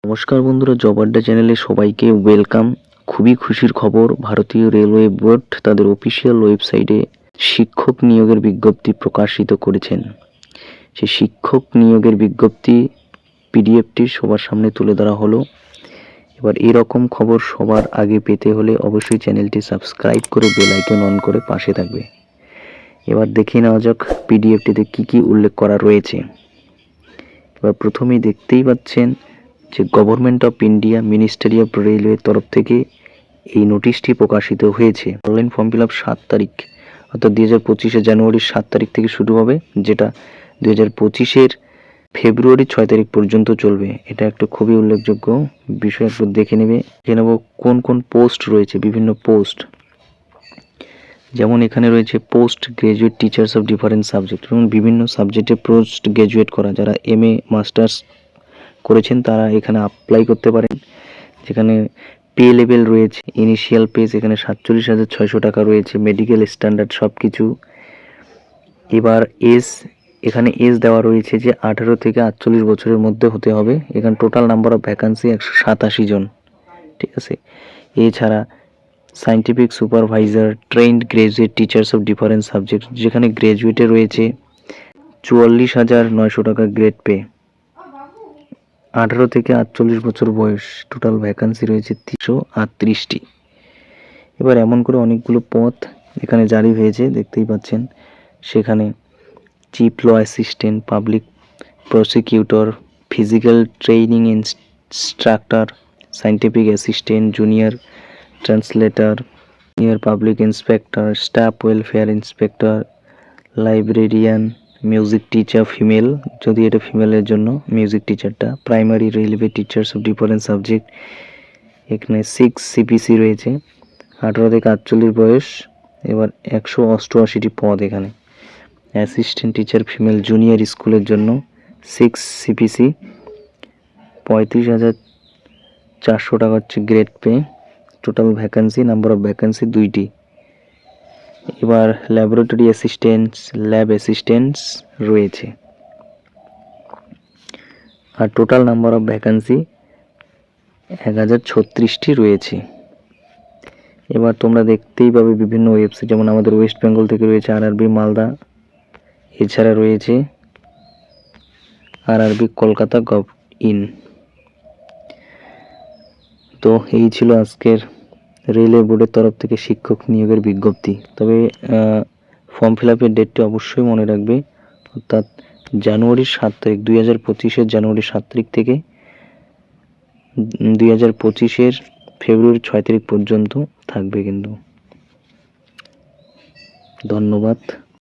নমস্কার বন্ধুরা, জব আড্ডা চ্যানেলে সবাইকে ওয়েলকাম। খুবই খুশির খবর, ভারতীয় রেলওয়ে বোর্ড তাদের অফিসিয়াল ওয়েবসাইটে শিক্ষক নিয়োগের বিজ্ঞপ্তি প্রকাশিত করেছেন। সেই শিক্ষক নিয়োগের বিজ্ঞপ্তি পিডিএফটি সবার সামনে তুলে ধরা হলো। এবার এরকম খবর সবার আগে পেতে হলে অবশ্যই চ্যানেলটি সাবস্ক্রাইব করে বেল আইকন অন করে পাশে থাকবে। এবার দেখে নেওয়া যাক পিডিএফটিতে কি কি উল্লেখ করা রয়েছে। এবার প্রথমেই দেখতেই পাচ্ছেন যে government of India ministry of রেলওয়ের তরফ থেকে এই নোটিশটি প্রকাশিত হয়েছে। অনলাইন ফর্ম ফিল আপ 7 তারিখ অর্থাৎ 2025 জানুয়ারির 7 তারিখ থেকে শুরু হবে, যেটা 2025 ফেব্রুয়ারি 6 তারিখ পর্যন্ত চলবে। এটা একটা খুবই উল্লেখযোগ্য বিষয়, একটু দেখে নেব কোন কোন পোস্ট রয়েছে। বিভিন্ন পোস্ট, যেমন এখানে রয়েছে post graduate teachers of different subject, যেমন বিভিন্ন সাবজেক্টে পোস্ট গ্রাজুয়েট করা, যারা MA মাস্টার্স করেছেন তারা এখানে অ্যাপ্লাই করতে পারেন। যেখানে পে লেভেল রয়েছে, ইনিশিয়াল পে এখানে 47,600 টাকা রয়েছে, মেডিকেল স্ট্যান্ডার্ড সব কিছু। এবার এখানে এজ দেওয়া রয়েছে যে 18 থেকে 48 বছরের মধ্যে হতে হবে। এখানে টোটাল নাম্বার অফ ভ্যাকান্সি 187 জন, ঠিক আছে। এছাড়া scientific supervisor trend graduate teachers of different subject, যেখানে গ্রাজুয়েটে রয়েছে 44,900 টাকা গ্রেড পে, 18 থেকে 48 বছর বয়স, টোটাল ভ্যাকান্সি রয়েছে 338টি। এবার এমন করে অনেকগুলো পদ এখানে জারি হয়েছে, দেখতেই পাচ্ছেন। সেখানে chief law assistant, public prosecutor, physical training instructor, scientific assistant, junior translator, junior public inspector, staff welfare inspector, librarian, music teacher female, যদি এটা ফিমেলের জন্য মিউজিক টিচারটা, primary railway teachers of different subject. এখানে 6 CPC রয়েছে, 18 থেকে 48 বয়স। এবার 188টি পদ এখানে। অ্যাসিস্ট্যান্ট টিচার ফিমেল জুনিয়র স্কুলের জন্য 6 CPC, 35,400 টাকা হচ্ছে grade pay, total vacancy, number of vacancy 2টি। এবার ল্যাবরেটরি অ্যাসিস্ট্যান্টস, ল্যাব অ্যাসিস্ট্যান্টস রয়েছে, আর টোটাল নাম্বার অফ ভ্যাকান্সি 1036টি রয়েছে। এবার তোমরা দেখতেই পাবে বিভিন্ন ওয়েবসাইট, যেমন আমাদের ওয়েস্ট বেঙ্গল থেকে রয়েছে RRB মালদা, এছাড়া রয়েছে RRB কলকাতা গভ ইন। তো এই ছিল আজকের রেলওয়ে বোর্ডের তরফ থেকে শিক্ষক নিয়োগের বিজ্ঞপ্তি। তবে ফর্ম ফিল আপের ডেটটি অবশ্যই মনে রাখবে, অর্থাৎ জানুয়ারির 7 তারিখ, 2025 জানুয়ারির 7 তারিখ থেকে 2025 ফেব্রুয়ারি 6 তারিখ পর্যন্ত থাকবে কিন্তু। ধন্যবাদ।